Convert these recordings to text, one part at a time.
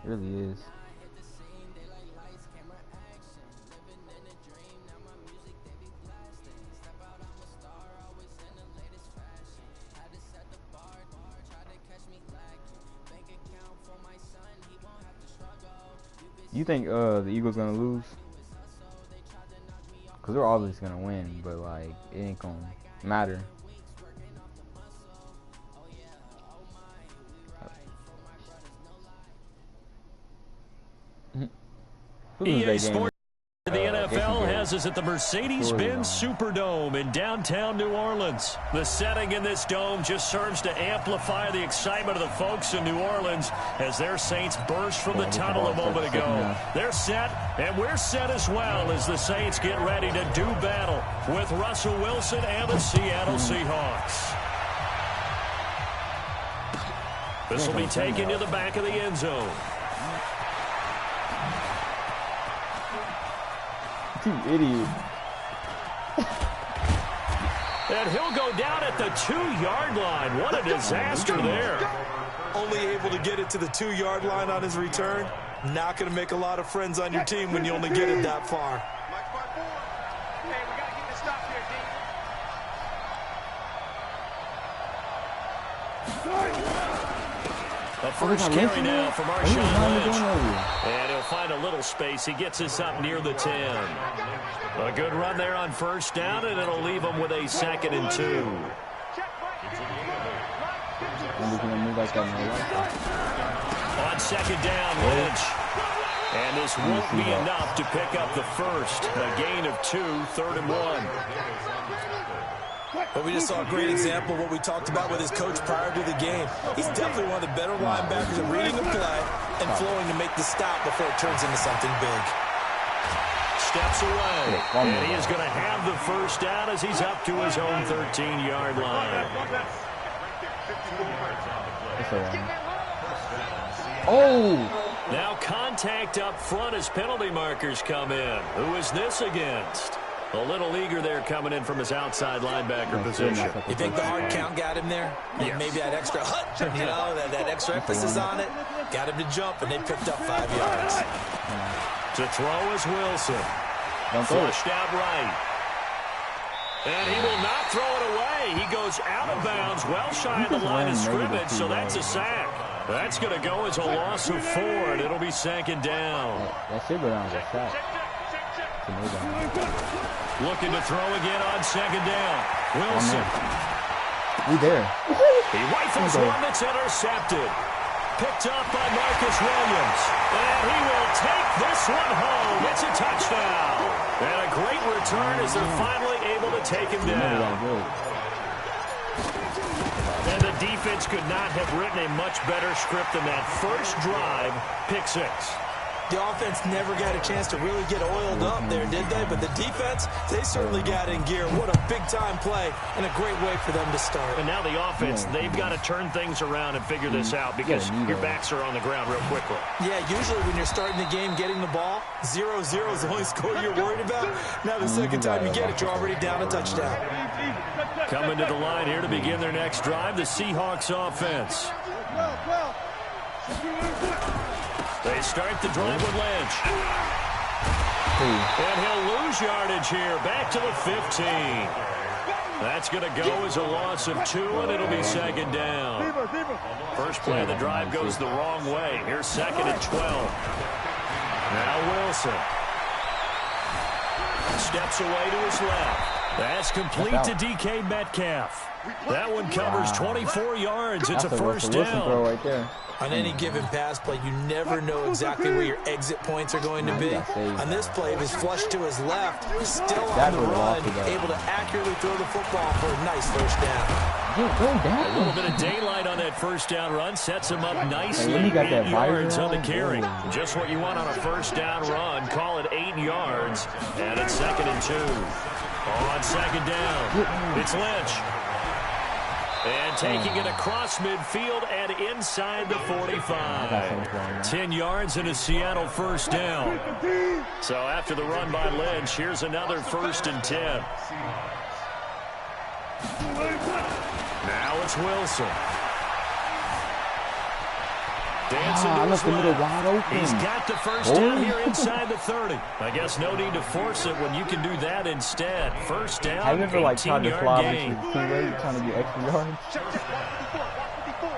really is. You think the Eagles gonna lose? Cause they're obviously gonna win, but like it ain't gonna matter. EA Sports, the NFL has us at the Mercedes-Benz Superdome in downtown New Orleans. The setting in this dome just serves to amplify the excitement of the folks in New Orleans as their Saints burst from the tunnel a moment ago. They're set, and we're set as well as the Saints get ready to do battle with Russell Wilson and the Seattle Seahawks. This will be taken to the back of the end zone. You idiot. And he'll go down at the 2-yard line. What a disaster there. Only able to get it to the 2-yard line on his return. Not going to make a lot of friends on your team when you only get it that far. Hey, we got to get this stop here, D. A first carry now for Marshawn Lynch. And he'll find a little space. He gets us up near the 10. A good run there on first down, and it'll leave him with a 2nd and 2. On 2nd down, Lynch. And this won't be enough to pick up the first. A gain of 2, 3rd and 1. But we just saw a great example of what we talked about with his coach prior to the game. He's definitely one of the better linebackers at reading the play and flowing to make the stop before it turns into something big. Steps away, and he is going to have the first down as he's up to his own 13-yard line. Oh! Now contact up front as penalty markers come in. Who is this against? A little eager there coming in from his outside linebacker position. You think the hard count got him there? Yes. Maybe that extra that extra emphasis on it got him to jump, and they picked up 5 yards. To throw is Wilson. Flushed out right. And he will not throw it away. He goes out of bounds, well shy of the line of scrimmage, so that's a sack. That's going to go as a loss of 4, and it'll be 2nd down. That should go down as a sack. Looking to throw again on 2nd down. Wilson. We there. He rifles one that's intercepted. Picked up by Marcus Williams. And he will take this one home. It's a touchdown. And a great return as they're finally able to take him down. And the defense could not have written a much better script than that. First drive, pick 6. The offense never got a chance to really get oiled up there, did they? But the defense, they certainly got in gear. What a big-time play and a great way for them to start. And now the offense, they've got to turn things around and figure this out because your backs are on the ground real quickly. Yeah, usually when you're starting the game getting the ball, 0-0 is the only score you're worried about. Now the second time you get it, you're already down a touchdown. Coming to the line here to begin their next drive, the Seahawks offense. They start the drive with Lynch. And he'll lose yardage here. Back to the 15. That's going to go as a loss of 2, and it'll be 2nd down. First play of the drive goes the wrong way. Here's 2nd and 12. Now Wilson. Steps away to his left. That's complete to DK Metcalf. That one covers 24 yards. It's a first down. Right there. On any given pass play, you never know exactly where your exit points are going to be. On this play, it was flushed to his left, still on the run, able to accurately throw the football for a nice first down. A little bit of daylight on that first down run sets him up nicely. 8 yards on the carry. Just what you want on a first down run. Call it 8 yards, and it's 2nd and 2. On 2nd down, it's Lynch. And taking it across midfield and inside the 45. 10 yards and a Seattle first down. So after the run by Lynch, here's another 1st and 10. Now it's Wilson. Dancing to his left. He's got the first down here inside the 30. I guess no need to force it when you can do that instead. First down, 18-yard gain. Trying to get extra yards.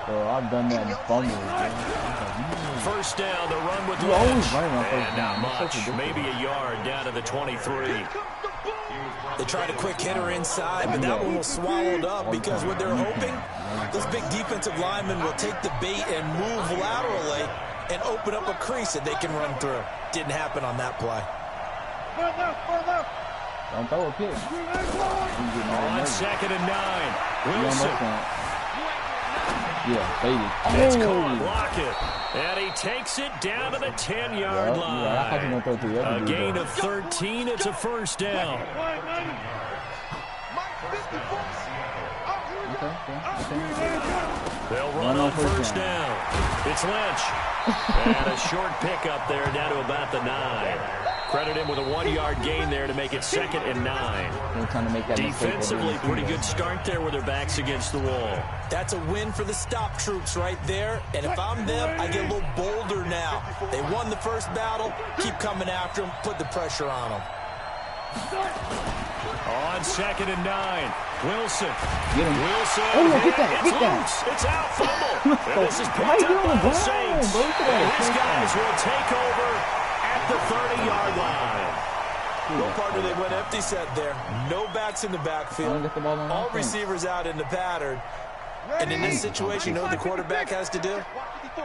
So I've done that in fumbles. First down, the run with Lynch. And not much, maybe a yard down to the 23. They tried a quick hitter inside, but that one was swallowed up because what they're hoping, this big defensive lineman will take the bait and move laterally and open up a crease that they can run through. Didn't happen on that play. Don't throw a pitch. On 2nd and 9. Wilson. Yeah, faded. It's caught, block it. And he takes it down to the 10-yard line. A gain of 13. It's a first down. They'll run on first down. It's Lynch. And a short pickup there down to about the 9. Credit him with a 1-yard gain there to make it 2nd and 9. Defensively, pretty good start there with their backs against the wall. That's a win for the stop troops right there. And if I'm them, I get a little bolder now. They won the first battle. Keep coming after them. Put the pressure on them. On 2nd and 9. Wilson. Get him. Wilson. Get that. It's loose. It's out. Fumble. And this is picked up by the Saints. And these guys will take over at the 30-yard line. No partner, they went empty set there. No backs in the backfield. All receivers out in the pattern. And in this situation, you know what the quarterback has to do?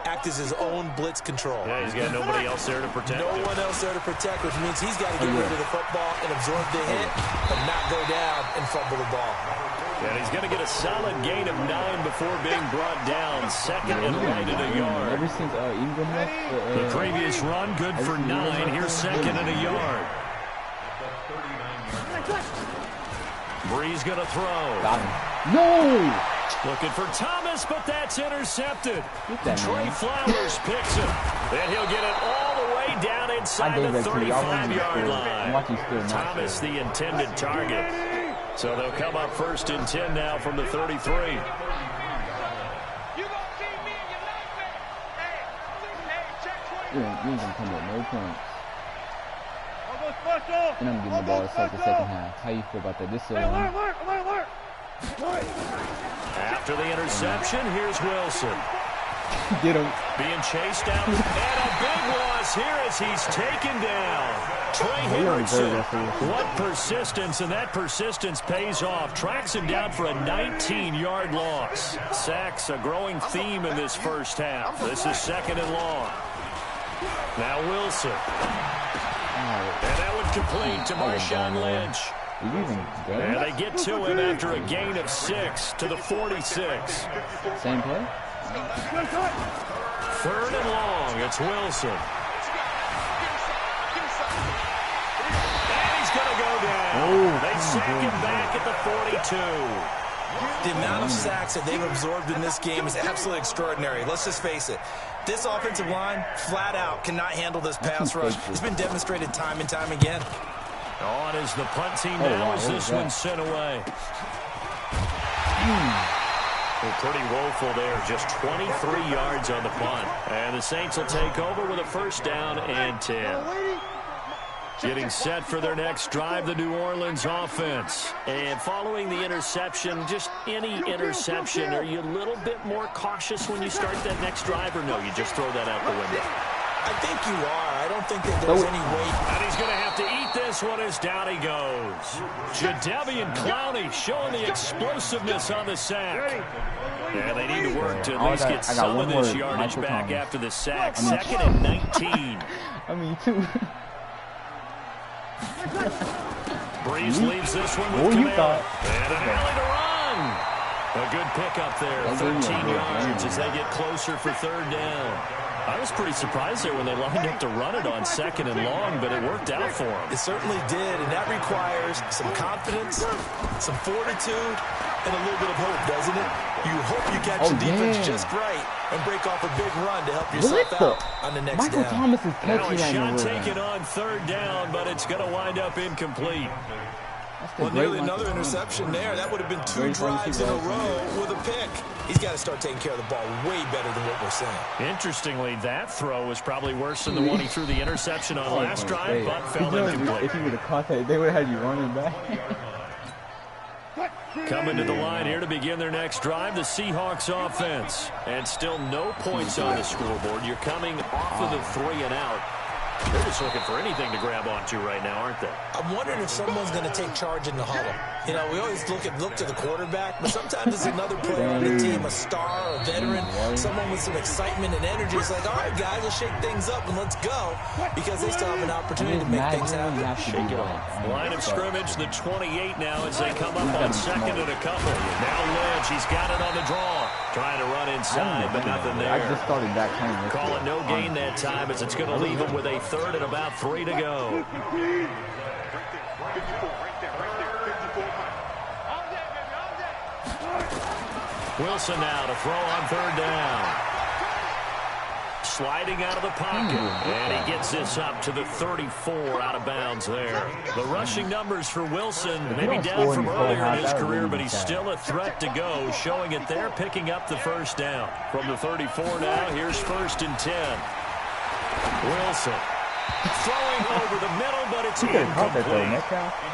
Act as his own blitz control. Yeah, he's got nobody else there to protect him. No one else there to protect, which means he's got to get rid of the football and absorb the hit, but not go down and fumble the ball. And he's going to get a solid gain of 9 before being brought down. 2nd and right at a yard. Ever since Ingram left, the previous run, good for 9. Here's 2nd and a yard. Bree's going to throw. Got him. No! Looking for Thomas, but that's intercepted. Trey Flowers picks him. And he'll get it all the way down inside the 35-yard line. Thomas, the intended target. So they'll come up 1st and 10 now from the 33. You ain't gonna come with no points. And I'm getting the ball to start the second half. How you feel about that? This is after the interception, here's Wilson. Get him. Being chased down. And a big loss here as he's taken down. Trey Hendrickson. What persistence, and that persistence pays off. Tracks him down for a 19-yard loss. Sacks, a growing theme in this first half. This is 2nd and long. Now Wilson. And that one complete to Marshawn Lynch. And they get to him after a gain of 6 to the 46. Same play? 3rd and long. It's Wilson. And he's going to go down. They sack him back at the 42. The amount of sacks that they've absorbed in this game is absolutely extraordinary. Let's just face it. This offensive line, flat out, cannot handle this pass rush. It's been demonstrated time and time again. On is the punt team now as this one's sent away. They're pretty woeful there. Just 23 yards on the punt. And the Saints will take over with a 1st down and 10. Getting set for their next drive, the New Orleans offense. And following the interception, just any interception, are you a little bit more cautious when you start that next drive, or no, you just throw that out the window? I think you are. I don't think that there's any weight. And he's going to have to eat this one as down he goes. Jadeveon Clowney showing the explosiveness on the sack. And they need to work to at least get some of this yardage back after the sack. 2nd and 19. I mean, too. Breeze leaves this one with command. And an alley to run. A good pickup there. 13 yards as they get closer for 3rd down. I was pretty surprised there when they lined up to run it on 2nd and long, but it worked out for them. It certainly did, and that requires some confidence, some fortitude, and a little bit of hope, doesn't it? You hope you catch the defense just right and break off a big run to help yourself out on the next Michael down. Thomas is catching now a shot taken on 3rd down, but it's going to wind up incomplete. Well, nearly another interception there. That would have been 2 drives in a row with a pick. He's got to start taking care of the ball way better than what we're saying. Interestingly, that throw was probably worse than the one he threw the interception on last drive, but fell incomplete. If he would have caught that, they would have had you running back. Coming to the line here to begin their next drive, the Seahawks offense. And still no points on the scoreboard. You're coming off of the 3 and out. They're just looking for anything to grab onto right now, aren't they? I'm wondering if someone's going to take charge in the huddle. You know, we always look to the quarterback, but sometimes it's another player on the team, a star, a veteran, someone with some excitement and energy. It's like, all right, guys, let's shake things up and let's go, because they still have an opportunity to make things happen. Shake it off. Line of scrimmage, the 28 now as they come up on second and a couple. Now Lynch, he's got it on the draw. Trying to run inside, but nothing there. I just started back home. Call it no gain that time as it's going to leave him with a third and about 3 to go. Wilson now to throw on third down. Sliding out of the pocket, and he gets this up to the 34 out of bounds there. The rushing numbers for Wilson, maybe down from earlier in his career, but he's still a threat to go, showing it there, picking up the first down. From the 34 now, here's 1st and 10. Wilson throwing over the middle, but it's incomplete.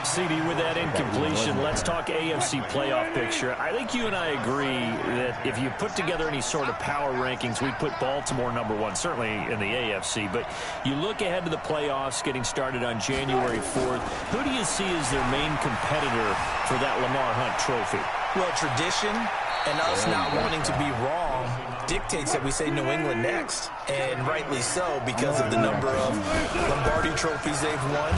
CD, with that incompletion, let's talk AFC playoff picture. I think you and I agree that if you put together any sort of power rankings, we'd put Baltimore #1, certainly in the AFC. But you look ahead to the playoffs getting started on January 4th. Who do you see as their main competitor for that Lamar Hunt trophy? Well, tradition and us not wanting to be wrong dictates that we say New England next, and rightly so, because of the number of Lombardi trophies they've won,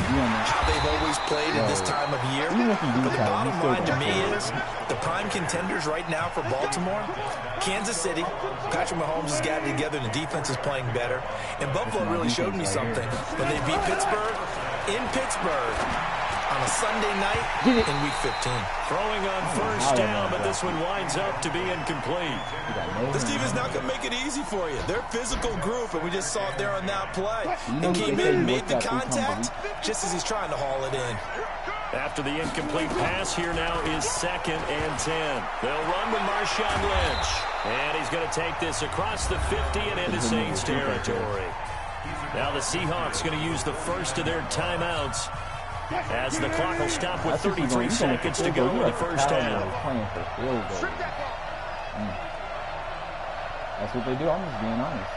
how they've always played at this time of year. But the bottom line to me is the prime contenders right now for Baltimore, Kansas City. Patrick Mahomes has got it together, the defense is playing better, and Buffalo really showed me something when they beat Pittsburgh in Pittsburgh on a Sunday night in Week 15. Throwing on first down, but this one winds up to be incomplete. This team is not going to make it easy for you. They're a physical group, and we just saw it there on that play. He came in, made the contact, just as he's trying to haul it in. After the incomplete pass, here now is 2nd and 10. They'll run with Marshawn Lynch. And he's going to take this across the 50 and into Saints territory. Now the Seahawks going to use the first of their timeouts, as the clock will stop with 33 seconds to go in the first half. That's what they do, I'm just being honest.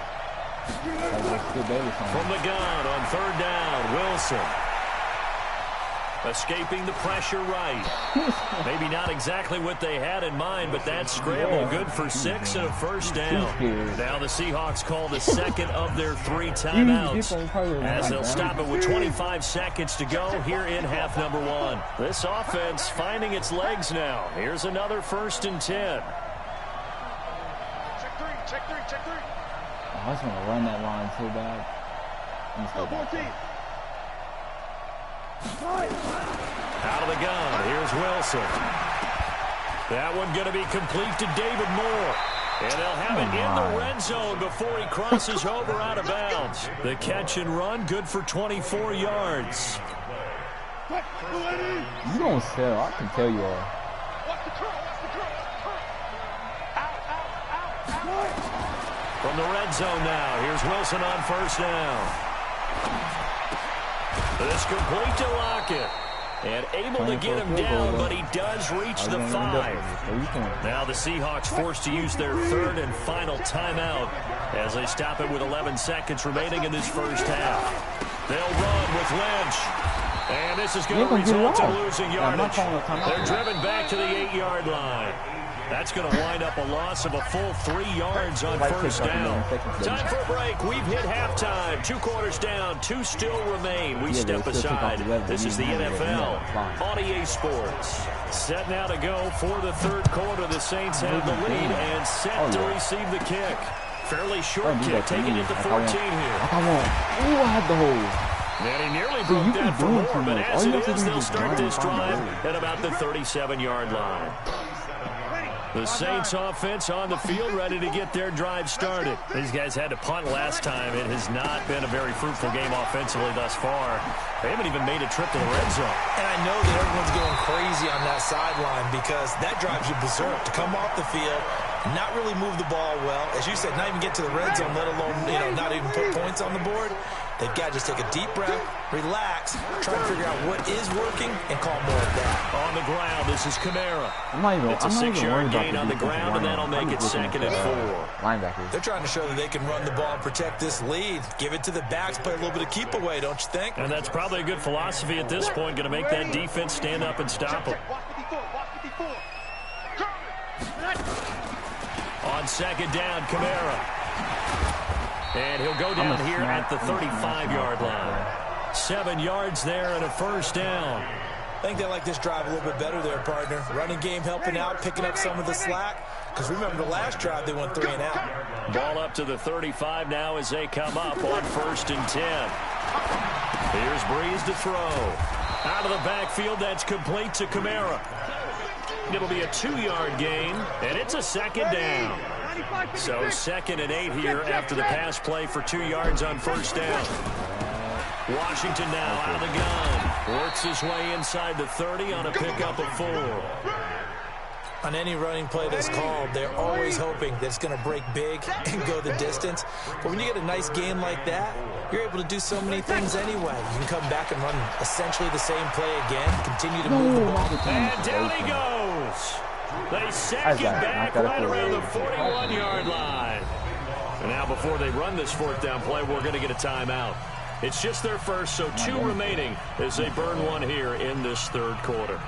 From the gun on third down, Wilson. Escaping the pressure right. Maybe not exactly what they had in mind, but that scramble good for 6 and a first down. Now the Seahawks call the second of their 3 timeouts, as they'll stop it with 25 seconds to go here in half number 1. This offense finding its legs now. Here's another 1st and 10. Check three. I just want to run that line so bad. Out of the gun, here's Wilson. That one going to be complete to David Moore. And they'll have it in the red zone before he crosses over out of bounds. The catch and run, good for 24 yards. You don't sell, I can tell you all. From the red zone now, here's Wilson on first down. This complete to Lockett. And able to get him down, but he does reach the 5. Now the Seahawks forced to use their 3rd and final timeout as they stop it with 11 seconds remaining in this first half. They'll run with Lynch. And this is going to result in losing yardage. They're driven back to the 8-yard line. That's going to wind up a loss of a full 3 yards on first down. Time for a break. We've hit halftime. 2 quarters down. 2 still remain. We step aside. This is the NFL on EA Sports. Set now to go for the 3rd quarter. The Saints have the lead and set to receive the kick. Fairly short kick, taking it to 14 here. I had the hole. And he nearly broke that for more, but as it is, they'll start this drive at about the 37-yard line. The Saints offense on the field, ready to get their drive started. These guys had to punt last time. It has not been a very fruitful game offensively thus far. They haven't even made a trip to the red zone. And I know that everyone's going crazy on that sideline because that drives you berserk to come off the field, not really move the ball well. As you said, not even get to the red zone, let alone, not even put points on the board. They've got to just take a deep breath, relax, try to figure out what is working, and call more of that. On the ground, this is Kamara. It's a 6-yard gain on the ground, and that'll make it 2nd and 4. Linebackers. They're trying to show that they can run the ball and protect this lead. Give it to the backs, play a little bit of keep away, don't you think? And that's probably a good philosophy at this point, going to make that defense stand up and stop them. On 2nd down, Kamara. And he'll go down here at the 35-yard line. 7 yards there and a 1st down. I think they like this drive a little bit better there, partner. Running game helping out, picking up some of the slack. Because remember, the last drive, they went 3 and out. Ball up to the 35 now as they come up on 1st and 10. Here's Breeze to throw. Out of the backfield, that's complete to Kamara. It'll be a 2-yard gain, and it's a 2nd down. So 2nd and 8 here after the pass play for 2 yards on 1st down. Washington now out of the gun. Works his way inside the 30 on a pickup of 4. On any running play that's called, they're always hoping that it's going to break big and go the distance. But when you get a nice game like that, you're able to do so many things anyway. You can come back and run essentially the same play again, continue to move the ball. And down he goes. They sack him back right around the 41-yard line. And now before they run this 4th down play, we're going to get a timeout. It's just their first, so 2 remaining as they burn 1 here in this 3rd quarter.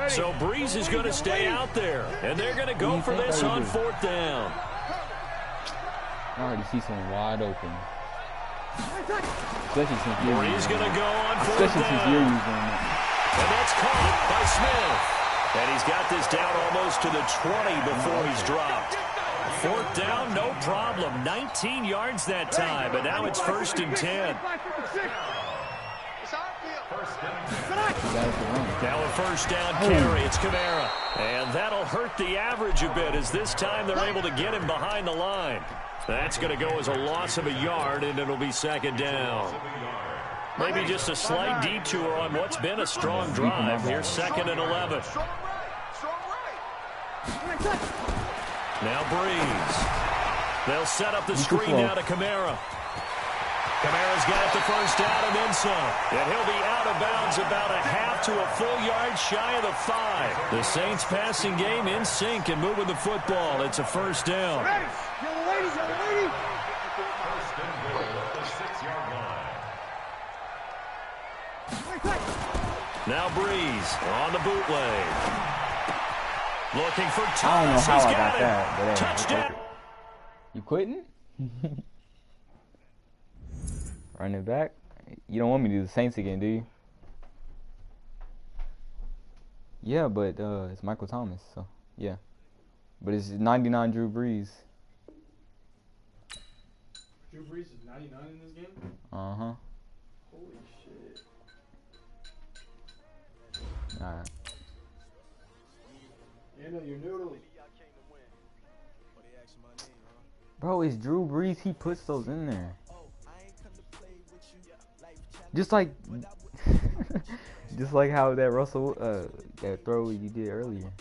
So Breeze is going to stay out there, and they're going to go for this on 4th down. I already see someone wide open. Breeze going to go on 4th down. And that's caught by Smith. And he's got this down almost to the 20 before he's dropped. 4th down, no problem. 19 yards that time, but now it's 1st and 10. Now a 1st down carry. It's Kamara. And that'll hurt the average a bit as this time they're able to get him behind the line. That's going to go as a loss of a yard, and it'll be 2nd down. Maybe just a slight detour on what's been a strong drive. Here's 2nd and 11. Now Breeze. They'll set up the screen now to Kamara. Kamara's got it the 1st down and then some. And he'll be out of bounds about a half to a full yard shy of the 5. The Saints passing game in sync and moving the football. It's a 1st down. Now Breeze on the bootleg. Looking for Thomas. I don't know how He's I got got it. that. But Touchdown. You quitting? Run it back. You don't want me to do the Saints again, do you? Yeah, but it's Michael Thomas, so yeah. But it's 99 Drew Brees. Drew Brees is 99 in this game? Uh-huh. Holy shit. Alright. Yeah, no, you're noodling. Bro, it's Drew Brees. He puts those in there. Just like just like how that Russell that throw you did earlier.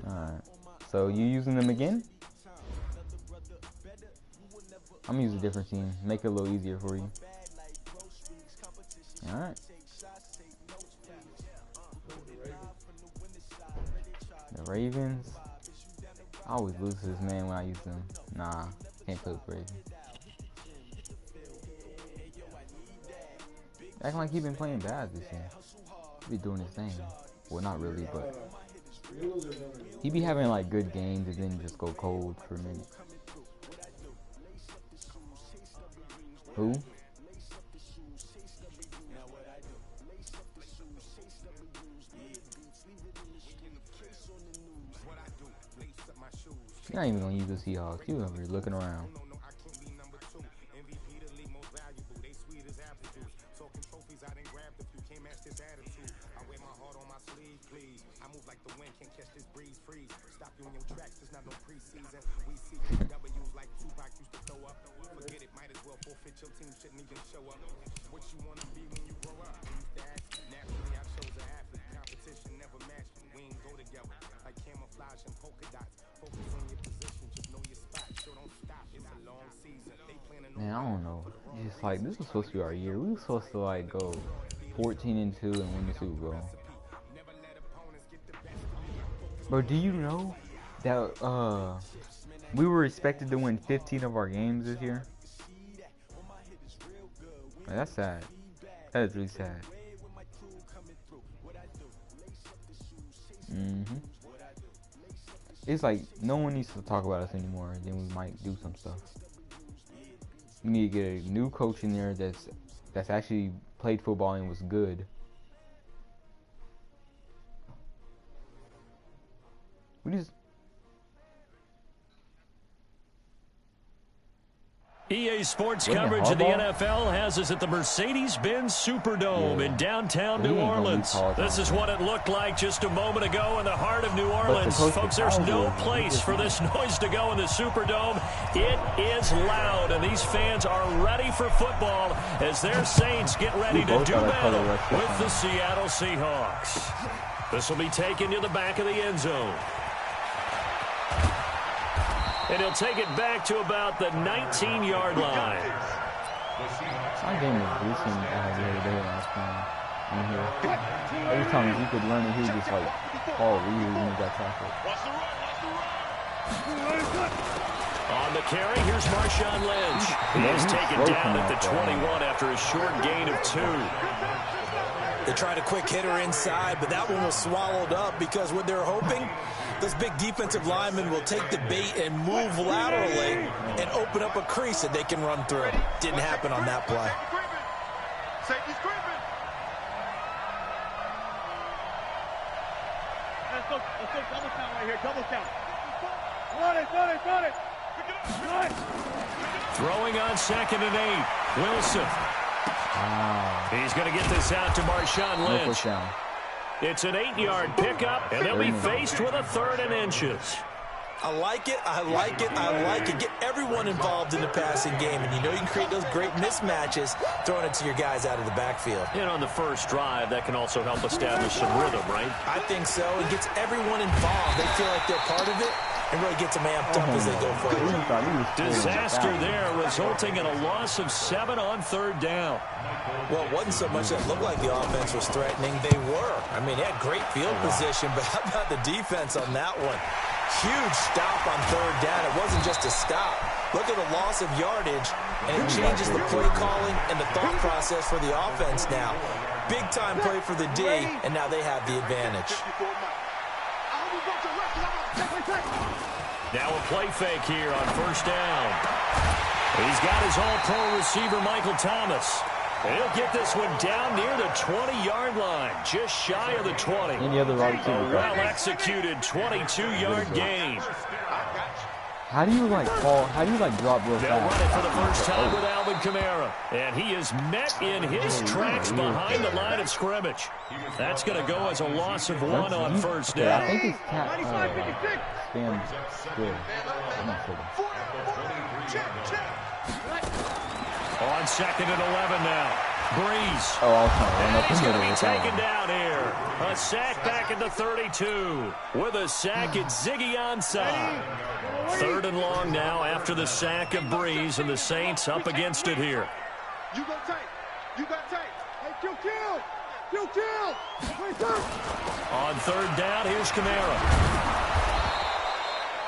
Alright. So you using them again? I'm gonna use a different team. Make it a little easier for you. Alright. The Ravens. I always lose to this man when I use them. Nah, can't play with Ravens. Acting like he been playing bad this year. He be doing his thing. Well, not really, but he be having like good games and then just go cold for a minute. Who? not even gonna use the Seahawks. You over here looking around. Man, I don't know. It's like, this was supposed to be our year. We were supposed to like go 14-2 and win the Super Bowl. Bro, do you know that we were expected to win 15 of our games this year? Like, that's sad. That is really sad. It's like no one needs to talk about us anymore. Then we might do some stuff. We need to get a new coach in there that's actually played football and was good. We just EA Sports coverage of the NFL has us at the Mercedes-Benz Superdome in downtown New Orleans. This is what it looked like just a moment ago in the heart of New Orleans. Folks, there's no place for this noise to go in the Superdome. It is loud, and these fans are ready for football as their Saints get ready to do battle with the Seattle Seahawks. This will be taken to the back of the end zone. And he'll take it back to about the 19-yard line. My game was decent the other day when I was playing in here. Every time he could run it, he would just like fall weird when he got tackled. On the carry, here's Marshawn Lynch. He is taken down at the 21 after a short gain of 2. They tried a quick hitter inside, but that one was swallowed up because what they're hoping, those big defensive linemen will take the bait and move laterally and open up a crease that they can run through. Didn't happen on that play. Safety's creeping. Let's go double count right here, double count. Run it. Throwing on 2nd and 8. Wilson. He's going to get this out to Marshawn Lynch. It's an 8-yard pickup, and they'll be faced with a 3rd and inches. I like it. Get everyone involved in the passing game, and you know you can create those great mismatches throwing it to your guys out of the backfield. And on the first drive, that can also help establish some rhythm, right? I think so. It gets everyone involved. They feel like they're part of it, and really gets them amped up as they go forward. Disaster there, resulting in a loss of 7 on 3rd down. Well, it wasn't so much that it looked like the offense was threatening. They were. I mean, they had great field position, but how about the defense on that one? Huge stop on 3rd down. It wasn't just a stop. Look at the loss of yardage, and it changes the play calling and the thought process for the offense now. Big-time play for the D, and now they have the advantage. Now a play fake here on 1st down. He's got his all-pro receiver, Michael Thomas. And he'll get this one down near the 20-yard line, just shy of the 20. Any other wide receiver? A well-executed 22-yard gain. How do you like fall? How do you like drop real They'll fast? run it for the first time with Alvin Kamara. And he is met in his tracks behind the line of scrimmage. That's going to go as a loss of 1 on 1st down. Yeah, I think it's spam good. I'm not sure. On 2nd and 11 now. Breeze. Oh, I was trying to run up He's the going to middle be with taken that down here. A sack back at the 32. With a sack, it's Ziggy Ansah. 3rd and long now after the sack of Breeze, and the Saints up against it here. You got tight. Hey, kill. On 3rd down, here's Kamara.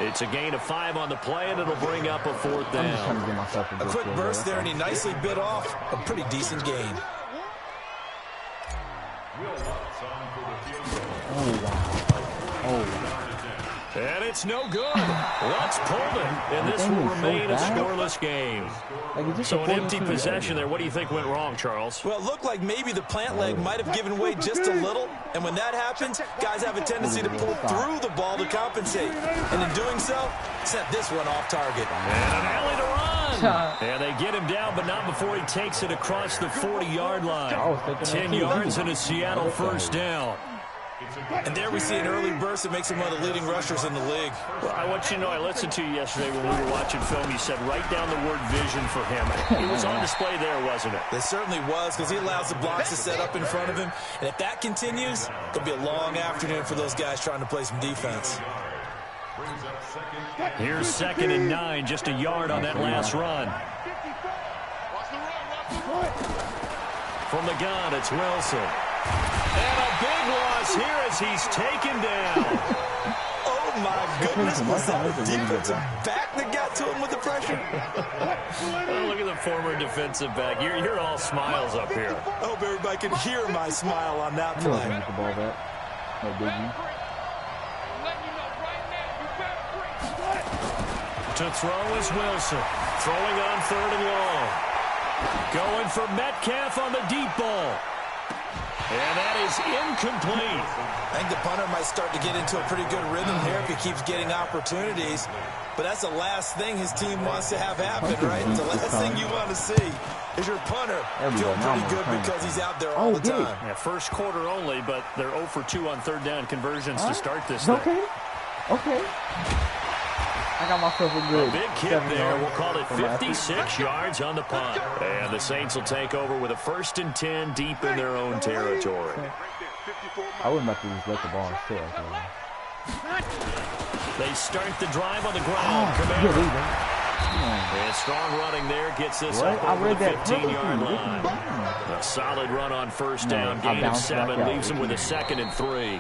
It's a gain of 5 on the play, and it'll bring up a 4th down. I'm just trying to get myself A quick burst there, and he nicely bit off a pretty decent gain. Oh, wow. And it's no good. Let's pull it. And this will remain a scoreless game. So an empty possession there. What do you think went wrong, Charles? Well, it looked like maybe the plant leg might have given way just a little. And when that happens, guys have a tendency to pull through the ball to compensate. And in doing so, set this one off target. And an alley to run. And they get him down, but not before he takes it across the 40-yard line. 10 yards and a Seattle first down. And there we see an early burst that makes him one of the leading rushers in the league. Well, I want you to know, I listened to you yesterday when we were watching film. You said write down the word vision for him. It was on display there, wasn't it? It certainly was, because he allows the blocks to set up in front of him. And if that continues, it'll be a long afternoon for those guys trying to play some defense. Here's 2nd and 9, just a yard on that last run. From the gun, it's Wilson. And a big loss here as he's taken down. Oh, my goodness. Was that a defensive back that got to him with the pressure? Oh, look at the former defensive back. You're all smiles up here. I hope everybody can hear my smile on that play. The ball back. No biggie. To throw is Wilson. Throwing on 3rd and long. Going for Metcalf on the deep ball. And that is incomplete. I think the punter might start to get into a pretty good rhythm here if he keeps getting opportunities. But that's the last thing his team wants to have happen, right? The last thing you want to see is your punter feeling pretty good because he's out there all the time. Yeah, first quarter only, but they're 0 for 2 on 3rd down conversions to start this thing. Okay. I got myself a good big kick there. We'll call it 56 yards on the punt. And the Saints will take over with a 1st and 10 deep in their own territory. I wouldn't have to just let the ball sit. They start the drive on the ground. And strong running there gets this up over the 15-yard line. A solid run on 1st down. Gain of 7 leaves them with a 2nd and 3.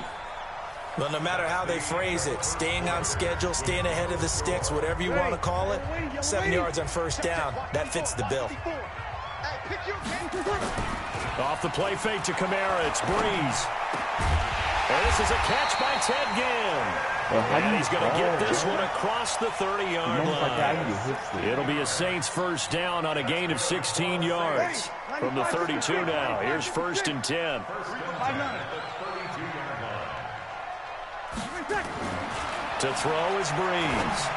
Well, no matter how they phrase it, staying on schedule, staying ahead of the sticks, whatever you want to call it, 7 yards on 1st down, that fits the bill. Off the play fake to Kamara, it's Breeze. And this is a catch by Ted Ginn. And he's going to get this one across the 30-yard line. It'll be a Saints first down on a gain of 16 yards. From the 32 now, here's 1st and 10. To throw is Breeze.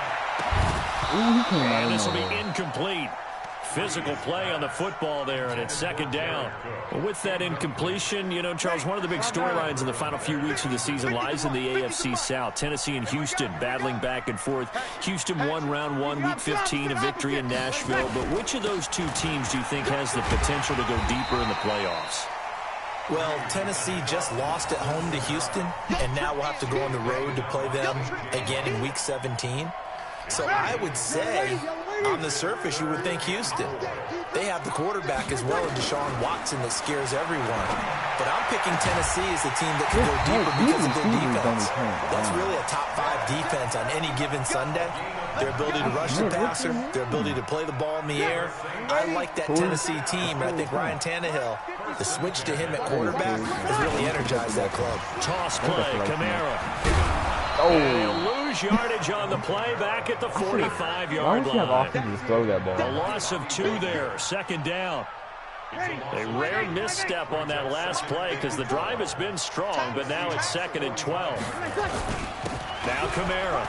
And this will be incomplete. Physical play on the football there, and it's 2nd down. Well, with that incompletion, you know, Charles, one of the big storylines in the final few weeks of the season lies in the AFC South. Tennessee and Houston battling back and forth. Houston won round 1, week 15, a victory in Nashville. But which of those two teams do you think has the potential to go deeper in the playoffs? Well, Tennessee just lost at home to Houston, and now we'll have to go on the road to play them again in week 17. So I would say, on the surface, you would think Houston. They have the quarterback as well, and Deshaun Watson, that scares everyone. But I'm picking Tennessee as a team that can go deeper because of their defense. That's really a top 5 defense on any given Sunday. Their ability to rush the passer, their ability to play the ball in the air. I like that Tennessee team, and I think Ryan Tannehill, the switch to him at quarterback, has really energized that club. Toss play, Kamara. They lose yardage on the play back at the 45-yard line. A loss of 2 there, 2nd down. A rare misstep on that last play because the drive has been strong, but now it's 2nd and 12. Now Kamara.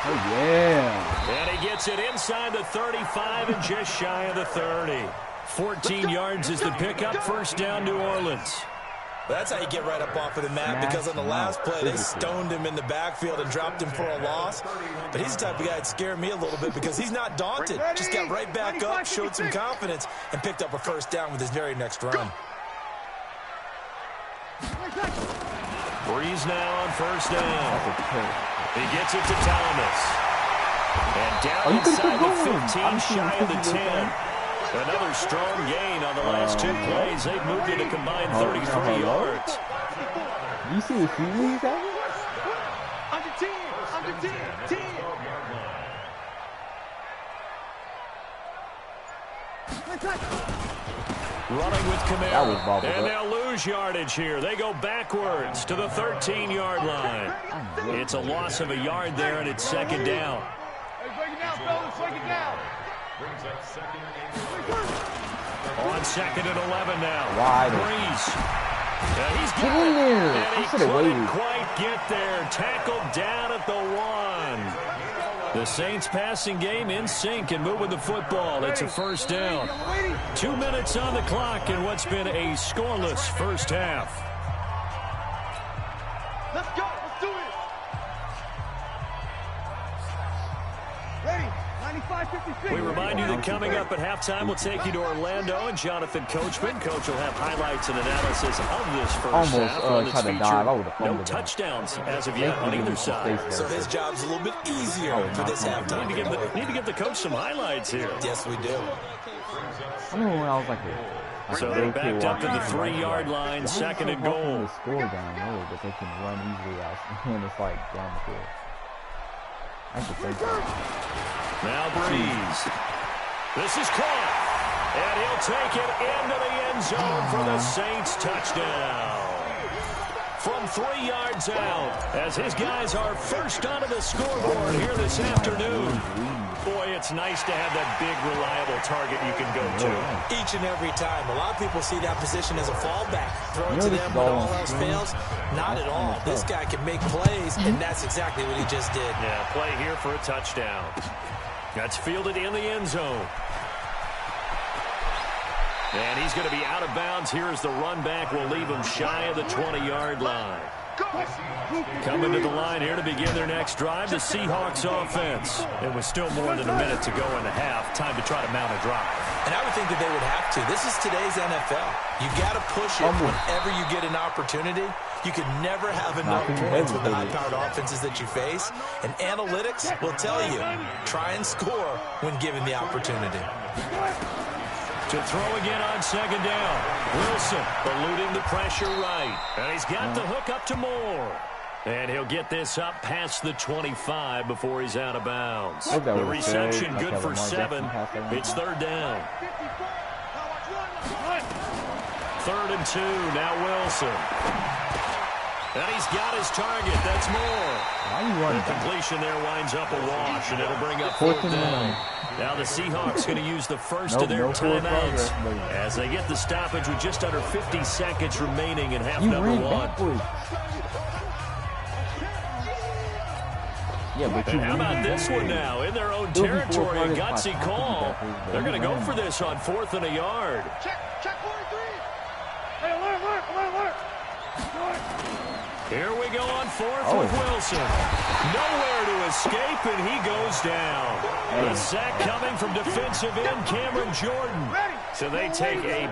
Oh, yeah. And he gets it inside the 35 and just shy of the 30. 14 yards is the pickup, 1st down, New Orleans. That's how you get right up off of the mat, because on the last play, they stoned him in the backfield and dropped him for a loss. But he's the type of guy that scared me a little bit because he's not daunted. Just got right back up, showed some confidence, and picked up a 1st down with his very next run. Breeze now on 1st down. He gets it to Thomas. And down inside the 15, shy of the 10. Another strong gain on the last 2 plays. They've moved it a combined 33 yards. You see the feeling he's having? Under 10. Running with Kamara. And they'll lose lose yardage here. They go backwards to the 13-yard line. It's a loss of a yard there, and it's second down. Hey, break it down, fellas. Break it down. On second and 11 now. Wide. Breeze. He's Get in there. And I he should have couldn't waited. quite get there. Tackled down at the 1. The Saints passing game in sync and moving the football. It's a first down. 2 minutes on the clock in what's been a scoreless first half. Let's go. Let's do it. Ready. 95-56. We remind you that coming up at halftime, we'll take you to Orlando and Jonathan Coachman. Coach will have highlights and analysis of this first half. Tried to dive. I would've No fumbled that. touchdowns as of yet on either side. So his job's a little bit easier for this halftime. Need to give the coach some highlights here. Yes, we do. I remember when I was like So they're backed up to the 3-yard line, second and goal. They score down low, but they can run easily out when it's like down the field. I should think so. Now Breeze. This is caught. And he'll take it into the end zone for the Saints touchdown. From 3 yards out, as his guys are first onto the scoreboard here this afternoon. Boy, it's nice to have that big, reliable target you can go to. Each and every time. A lot of people see that position as a fallback. Throw it to them when all else fails. Not at all. This guy can make plays, and that's exactly what he just did. Yeah, play here for a touchdown. That's fielded in the end zone. And he's going to be out of bounds here as the run back will leave him shy of the 20-yard line. Coming to the line here to begin their next drive, the Seahawks offense. It was still more than a minute to go in the half. Time to try to mount a drive. And I would think that they would have to. This is today's NFL. You got to push it whenever you get an opportunity. You can never have enough points with the high-powered offenses that you face. And analytics will tell you, try and score when given the opportunity. To throw again on second down. Wilson eluding the pressure right. And he's got the hook up to Moore. And he'll get this up past the 25 before he's out of bounds. The reception good for 7. It's third down. 3rd and 2. Now Wilson. And he's got his target. That's Moore. The completion there winds up a wash, and it'll bring up 4th down. Now the Seahawks going to use the first of their timeouts as they get the stoppage with just under 50 seconds remaining in half number 1. Yeah, but and how about this one now? In their own territory, a gutsy call. They're going to go for this on 4th and a yard. Check 43. Hey, alert. Here we go on 4th with Wilson. Nowhere to escape, and he goes down. The sack coming from defensive end Cameron Jordan. So they take a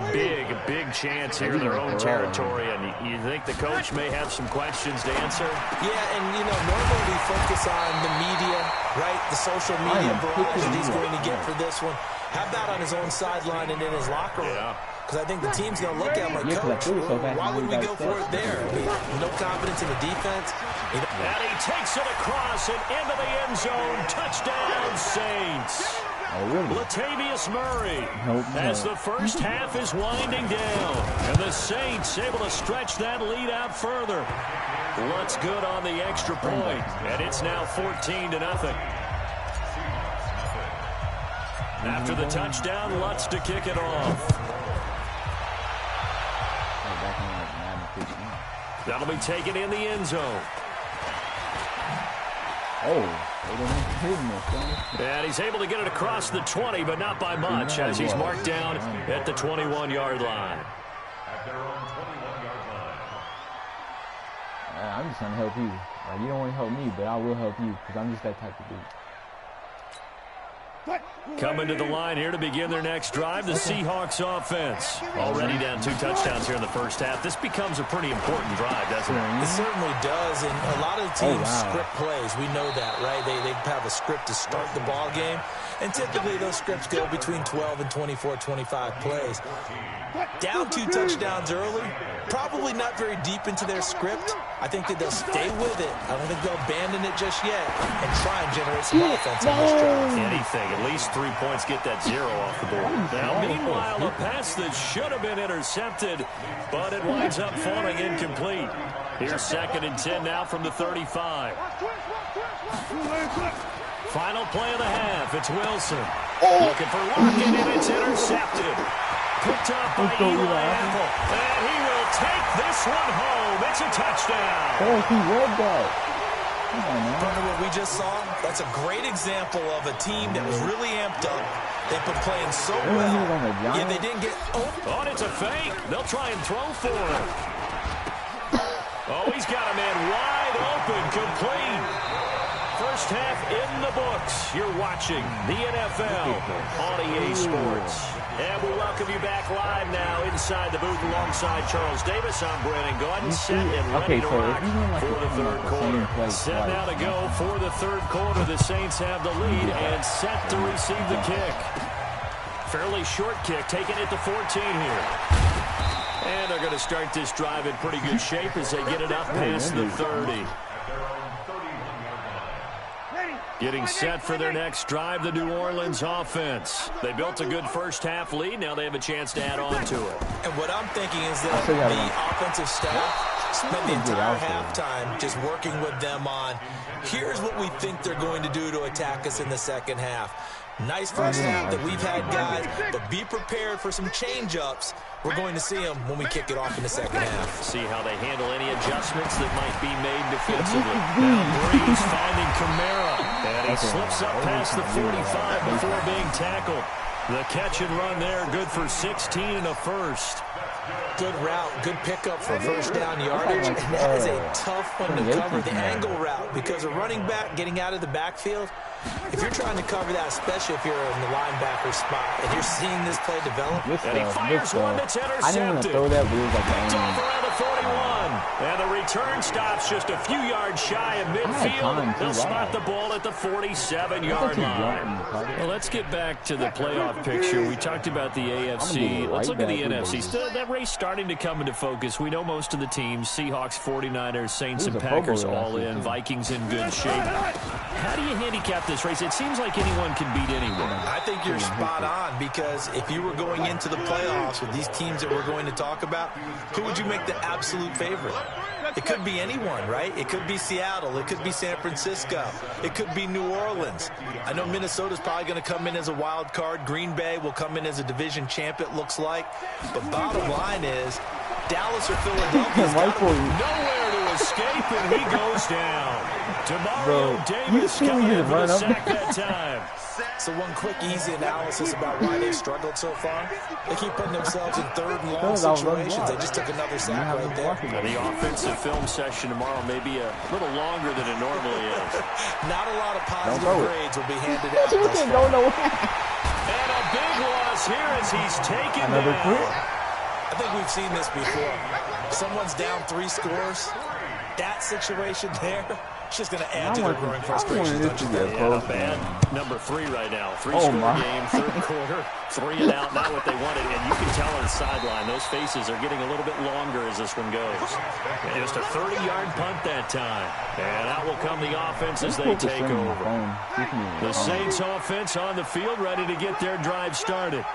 big chance here in their own territory. And you think the coach may have some questions to answer? Yeah, and, normally we focus on the media, right? The social media barrage that he's going to get for this one. How about on his own sideline and in his locker room? Yeah. Because I think the team's going to look at him like, Coach, why would we go for it there? I mean, no confidence in the defense. And he takes it across and into the end zone. Touchdown, Saints. Latavius Murray as the first half is winding down. And the Saints able to stretch that lead out further. Lutz good on the extra point. And it's now 14-0. After the touchdown, Lutz to kick it off. That'll be taken in the end zone. And he's able to get it across the 20, but not by much, as he's marked down at the 21-yard line. I'm just trying to help you. Like, you don't want to help me, but I will help you because I'm just that type of dude. Coming to the line here to begin their next drive, the Seahawks offense. Already down 2 touchdowns here in the first half. This becomes a pretty important drive, doesn't it? It certainly does, and a lot of the teams script plays. We know that, right? They have a script to start the ball game. And typically those scripts go between 12 and 24, 25 plays. Down 2 touchdowns early, probably not very deep into their script. I think that they'll stay with it. I don't think they'll abandon it just yet and try and generate some offense on this drive. Anything, at least 3 points, get that 0 off the board. Now, meanwhile, a pass that should have been intercepted, but it winds up falling incomplete. Here's 2nd and 10 now from the 35. Final play of the half. It's Wilson. Looking for Lockett, and it's intercepted. Picked up by Eli Apple. And he will take this one home. It's a touchdown. Oh, he read that. Partner, what we just saw, that's a great example of a team that was really amped up. They've been playing so well. Yeah, they didn't get... Oh, and it's a fake. They'll try and throw for him. Oh, he's got a man wide open, complete. First half in the books. You're watching the NFL on EA Sports. And we welcome you back live now inside the booth alongside Charles Davis. I'm Brandon Gordon, set and ready to rock for the third quarter. Set now to go for the third quarter. The Saints have the lead and set to receive the kick. Fairly short kick, taking it to 14 here. And they're going to start this drive in pretty good shape as they get it up past the 30. Getting set for their next drive, the New Orleans offense. They built a good first half lead. Now they have a chance to add on to it. And what I'm thinking is that the offensive staff spent the entire halftime just working with them on, here's what we think they're going to do to attack us in the second half. Nice first half that we've had, guys, but be prepared for some change-ups. We're going to see them when we kick it off in the second half. See how they handle any adjustments that might be made defensively. Now Breeze finding Kamara, and he slips up past the 45 before being tackled. The catch and run there, good for 16 and a first. Good route, good pickup for first down yardage, and that is a tough one to cover, the angle route, because a running back getting out of the backfield, if you're trying to cover that, especially if you're in the linebacker spot, and you're seeing this play develop. And he fires one that's intercepted. I didn't want to throw that, but it was like picked off around the 41. And the return stops just a few yards shy of midfield. They'll spot the ball at the 47-yard line. Well, let's get back to the playoff picture. We talked about the AFC. Let's look at the NFC. Still, that race starting to come into focus. We know most of the teams, Seahawks, 49ers, Saints, and Packers all in. Vikings in good shape. How do you handicap this race? It seems like anyone can beat anyone. I think you're spot on, because if you were going into the playoffs with these teams that we're going to talk about, who would you make the absolute favorite? It could be anyone, right? It could be Seattle. It could be San Francisco. It could be New Orleans. I know Minnesota's probably going to come in as a wild card. Green Bay will come in as a division champ, it looks like. But bottom line is, Dallas or Philadelphia's got nowhere to escape, and he goes down. Demario Davis coming in for the sack that time. So one quick, easy analysis about why they've struggled so far. They keep putting themselves in third and long situations. They just took another sack right there. The offensive film session tomorrow may be a little longer than it normally is. Not a lot of positive grades will be handed out. And a big loss here as he's taken down. I think we've seen this before. Someone's down 3 scores. That situation there, it's just going to add to their growing frustration. Bad number 3 right now. 3-score game, third quarter, 3 and out, not what they wanted. And you can tell on the sideline, those faces are getting a little bit longer as this one goes. And just a 30-yard punt that time. And out will come the offense as they take over. The Saints offense on the field, ready to get their drive started.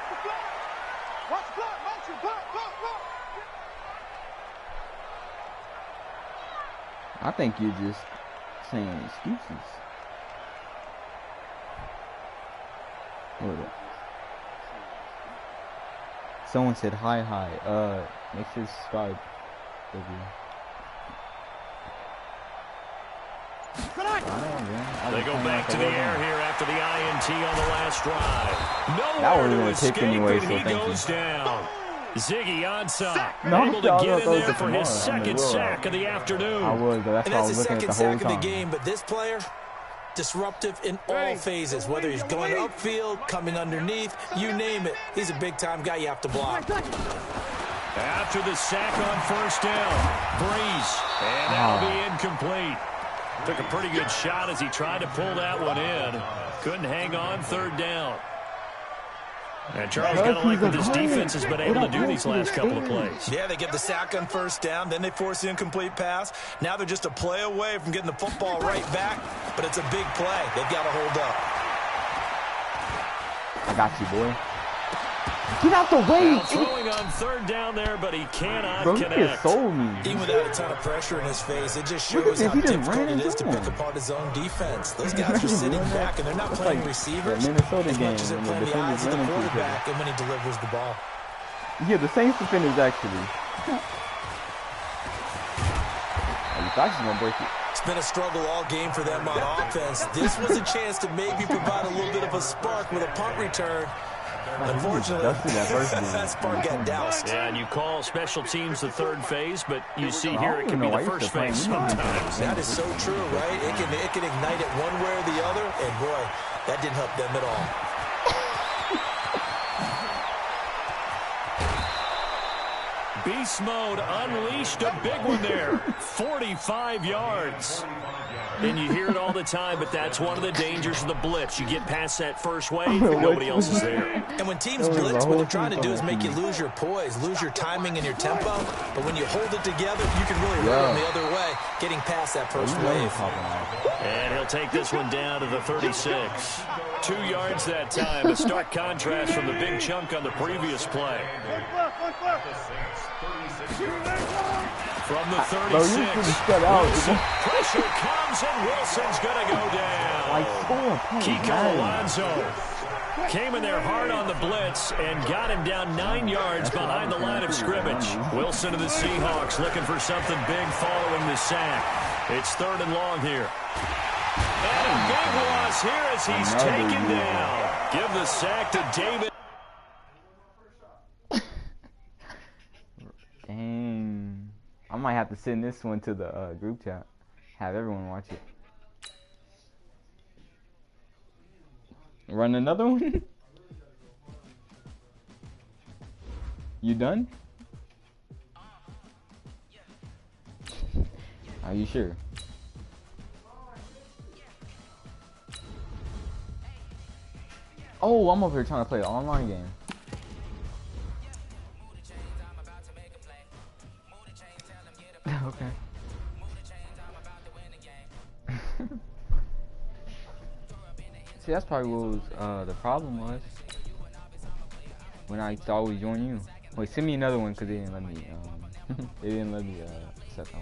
I think you're just saying excuses. Hold up. Someone said hi. Make sure to subscribe. They go back to the air here after the INT on the last drive. Nowhere to escape, and he goes down. Ziggy Ansah able to get in there for his second sack of the afternoon. But that's and that's the second sack of the game, but this player, disruptive in all phases, whether he's going upfield, coming underneath, you name it. He's a big-time guy you have to block. After the sack on first down, Breeze, and that'll be incomplete. Took a pretty good shot as he tried to pull that one in. Couldn't hang on, third down. And Charles got to like what this defense has been able to do these last couple of plays. Yeah, they get the sack on first down, then they force the incomplete pass. Now they're just a play away from getting the football right back, but it's a big play. They've got to hold up. I got you, boy. Get out the way! Now throwing on third down there, but he cannot connect. He just sold me. Even without a ton of pressure in his face, it just shows how difficult it is to pick apart his own defense. Those guys are sitting back, and they're not playing receivers as much as they're playing the eyes of the quarterback and when he delivers the ball. Yeah, the Saints defenders actually. You thought she was going to break it. It's been a struggle all game for them on offense. This was a chance to maybe provide a little bit of a spark with a punt return. Unfortunately, that spark got doused. Yeah, and you call special teams the third phase, but you see here it can be the first phase sometimes. That is so true, right? It can ignite it one way or the other, and boy, that didn't help them at all. Beast mode unleashed, a big one there. 45 yards. And you hear it all the time, but that's one of the dangers of the blitz. You get past that first wave, nobody else is there. And when teams blitz, what they're trying to do is make you lose your poise, lose your timing and your tempo. But when you hold it together, you can really run them the other way, getting past that first wave. And he'll take this one down to the 36. 2 yards that time, a stark contrast from the big chunk on the previous play. From the 36, pressure comes and Wilson's going to go down. Kiko Alonso came in there hard on the blitz and got him down 9 yards behind the line of scrimmage. Wilson of the Seahawks looking for something big following the sack. It's third and long here. And a big loss here as he's taken down. Give the sack to David. Dang. I might have to send this one to the group chat. Have everyone watch it. Run another one? You done? Are you sure? Oh, I'm over here trying to play an online game. Okay. See, that's probably what was, the problem was when I thought we join you. Wait, send me another one because they didn't let me. They didn't let me set them.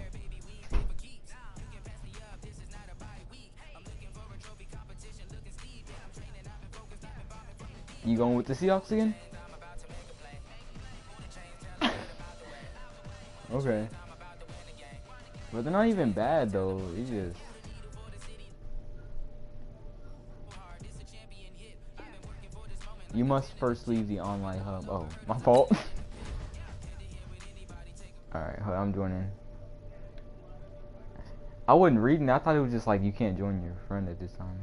You going with the Seahawks again? Okay. But they're not even bad though. It's just. You must first leave the online hub. Oh, my fault. Alright, I'm joining. I wasn't reading. I thought it was just like you can't join your friend at this time.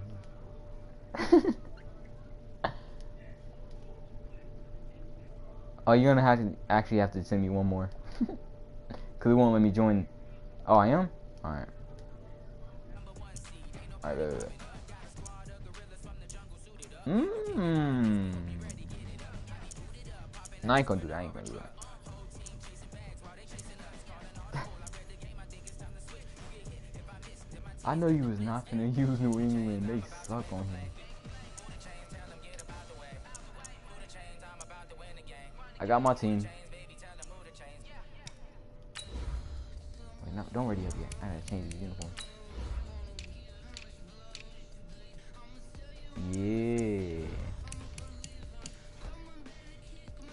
Oh, you're gonna actually have to send me one more. Cause it won't let me join. Oh, I am? Alright. Alright, No, I ain't gonna do that. I know you was not gonna use New England. They suck on him. I got my team. Wait, no, don't ready up yet. I gotta change the uniform. Yeah.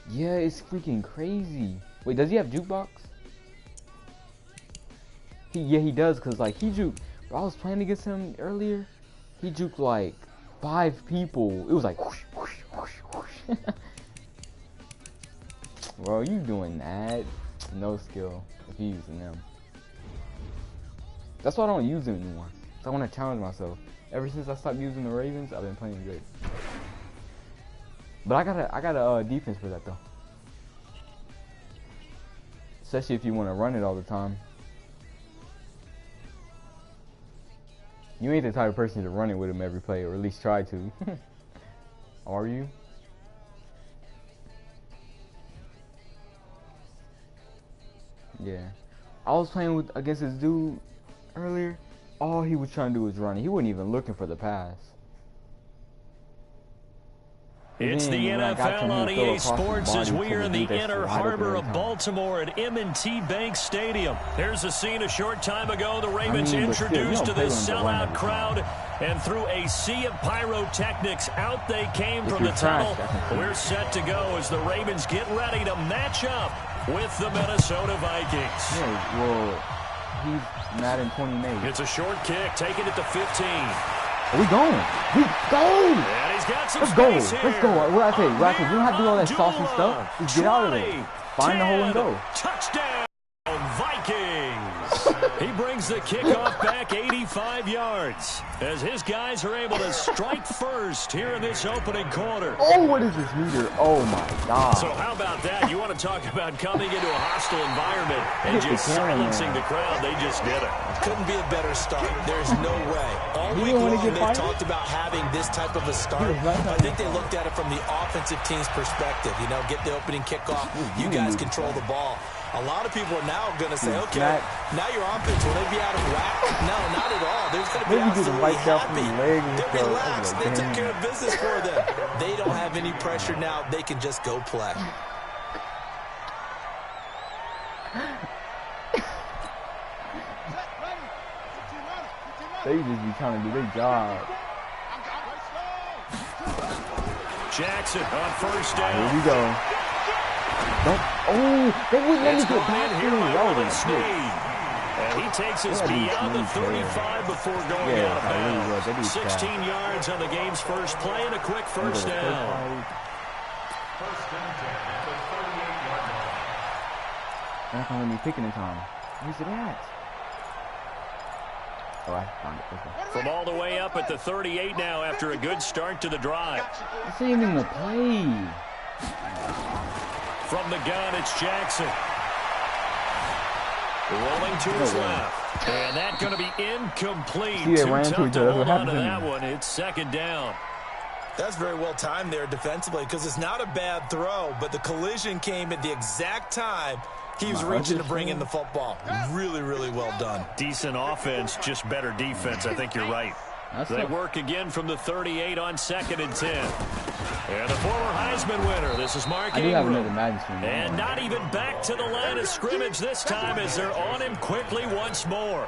Yeah, it's freaking crazy. Wait, does he have jukebox? Yeah, he does, cause like he juked. I was playing against him earlier. He juked like 5 people. It was like whoosh, whoosh, whoosh, whoosh. Bro, you doing that? No skill if you using them. That's why I don't use them anymore. So I want to challenge myself. Ever since I stopped using the Ravens, I've been playing good. But I got a defense for that though. Especially if you want to run it all the time. You ain't the type of person to run it with him every play, or at least try to. Are you? Yeah. I was playing against this dude earlier. All he was trying to do was run. He wasn't even looking for the pass. It's the NFL on EA Sports as we are in the inner harbor of Baltimore at M&T Bank Stadium. Here's a scene a short time ago. The Ravens introduced to this sellout crowd, and through a sea of pyrotechnics, out they came from the tunnel. We're set to go as the Ravens get ready to match up with the Minnesota Vikings. Yeah, well, he's Madden 20 made. It's a short kick, taking it to 15. Are we going? We go! And he's got some space here. Let's go. What I say? We don't have to do all that saucy stuff. Just get out of there. Find the hole and go. Touchdown, Vikings. He brings the kickoff back 85 yards as his guys are able to strike first here in this opening quarter. Oh, what is this meter? Oh, my God. So how about that? You want to talk about coming into a hostile environment and just silencing the crowd. They just did it. Couldn't be a better start. There's no way. All week long, they've talked about having this type of a start. I think they looked at it from the offensive team's perspective. You know, get the opening kickoff. You guys control the ball. A lot of people are now going to say, okay, now your offense, will they be out of whack? No, not at all. They're going to be absolutely happy. They're relaxed. They took care of business for them. They don't have any pressure now. They can just go play. They just be trying to do their job. Jackson on first down. Here we go. They wouldn't let me get back here. And he takes us beyond the 35 before going out of bounds. 16 yards on the game's first play and a quick first down. They're not going to let me pick in time. Where's it at? Oh, I found it. Okay. From all the way up at the 38 now after a good start to the drive. This ain't even a play. From the gun, it's Jackson. Rolling to his left. And that's going to be incomplete. Too tough to hold on to that one. It's second down. That's very well timed there defensively because it's not a bad throw, but the collision came at the exact time he was reaching to bring in the football. Really, really well done. Decent offense, just better defense. I think you're right. They work again from the 38 on 2nd and 10. And the former Heisman winner, this is Mark Ingram. And not even back to the line of scrimmage this time as they're on him quickly once more.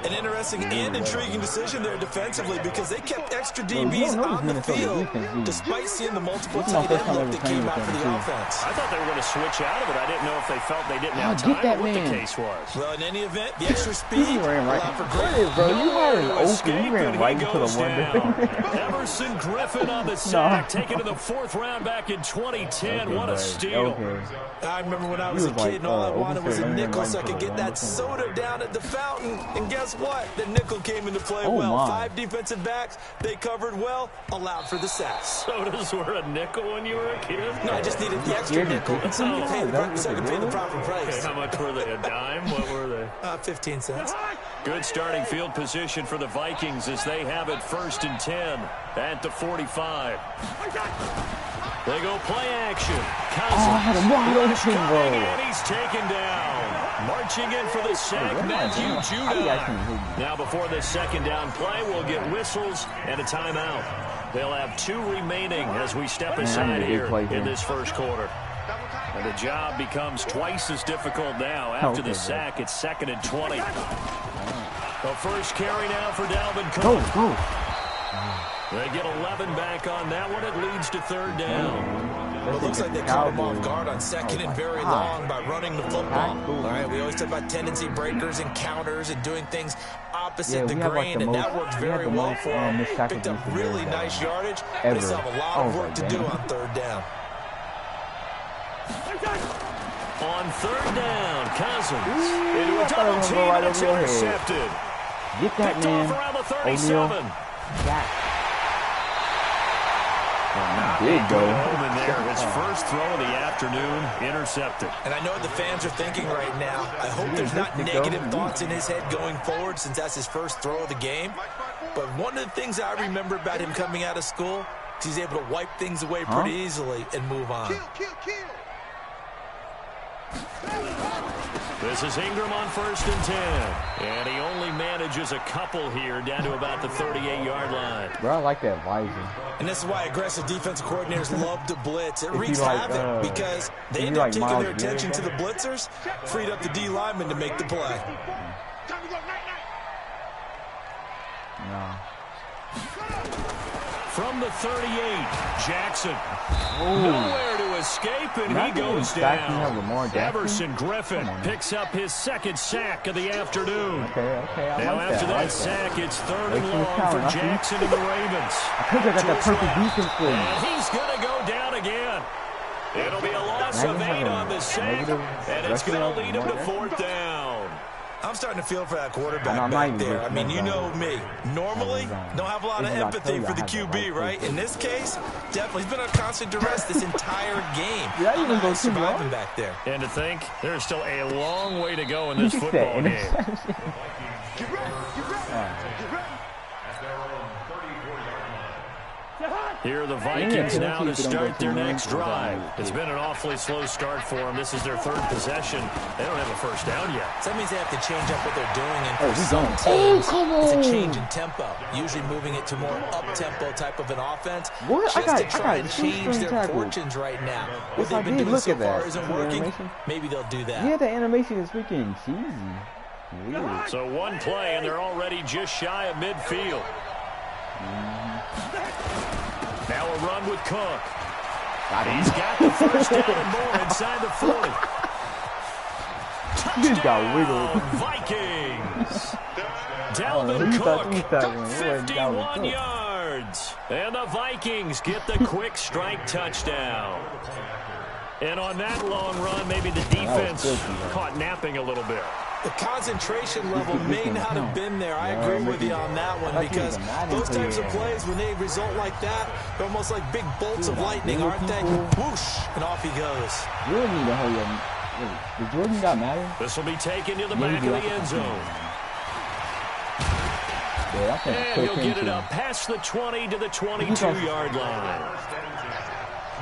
An interesting and intriguing decision there defensively because they kept extra DBs on the field despite seeing the multiple tight end look that came out for the offense. I thought they were going to switch out of it. I didn't know if they felt they didn't have time or what the case was. Well, in any event, the extra speed allowed for great. Bro, you had an open. You ran right into the window. Emerson Griffin on the sack, taken to the 4th round back in 2010. What a steal. I remember when I was a kid and all I wanted was a nickel so I could get that soda down at the fountain. And guess what? The nickel came into play well. 5 defensive backs. They covered well, allowed for the sacks. Sodas were a nickel when you were a kid? No, I just needed the extra nickel. So I could pay the proper price. Okay, how much were they? A dime? What were they? 15 cents. Good starting field position for the Vikings as they have it 1st and 10 at the 45. They go play action. Cousins and he's taken down. Marching in for the sack, Matthew Judon. Now before this second down play, we'll get whistles and a timeout. They'll have 2 remaining as we step aside here in this first quarter. And the job becomes twice as difficult now. After the sack, it's 2nd and 20. The first carry now for Dalvin Cook. They get 11 back on that one. It leads to 3rd down. Well, it looks like they caught him off guard on 2nd and very long by running the football. All right, we always talk about tendency breakers and counters and doing things opposite the grain, and that worked very well for him. Picked up really nice yardage, but he still have a lot of work to do on 3rd down. On 3rd down, Cousins into a double team, and it's intercepted. Get that, man. Off around the 37. did go. Home in there. His first throw of the afternoon, intercepted. And I know what the fans are thinking right now. I hope there's not negative thoughts in his head going forward since that's his first throw of the game. But one of the things I remember about him coming out of school is he's able to wipe things away pretty easily and move on. This is Ingram on 1st and 10. And he only manages a couple here down to about the 38-yard line. Bro, I like that visor. And this is why aggressive defensive coordinators love to blitz. It wreaks havoc because they end up taking their attention to the blitzers, freed up the D lineman to make the play. No. From the 38, Jackson. Nowhere to escape, and he goes down. Everson Griffin picks up his second sack of the afternoon. Now after that sack, it's 3rd and long for Jackson and the Ravens. I got that perfect defense for him. And he's going to go down again. It'll be a loss of 8 on the sack, and it's going to lead him to 4th down. I'm starting to feel for that quarterback back there. I mean, you know me. Normally, don't have a lot of empathy for the QB, right? In this case, definitely. He's been on constant duress this entire game. Yeah, you go surviving back there. And to think, there's still a long way to go in this football game. Here are the Vikings now to start their next drive. It's been an awfully slow start for them. This is their 3rd possession. They don't have a first down yet. So that means they have to change up what they're doing. And for some teams, it's a change in tempo. Usually moving it to more up-tempo type of an offense. Just to try and change their fortunes right now. What they've been doing so far isn't working. Maybe they'll do that. Yeah, the animation is freaking cheesy. Weird. So one play, and they're already just shy of midfield. Now a run with Cook. He's got the first down and more inside the 40. Touchdown, Vikings. Dalvin Cook, 51 yards. And the Vikings get the quick strike touchdown. And on that long run, maybe the defense caught napping a little bit. The concentration level may not have been there. I agree with you on that one because those types of plays, when they result like that, they're almost like big bolts of lightning, aren't they? Whoosh, and off he goes. Did Jordan got Madden? This will be taken to the back of the end zone. And he'll get it up past the 20 to the 22-yard line.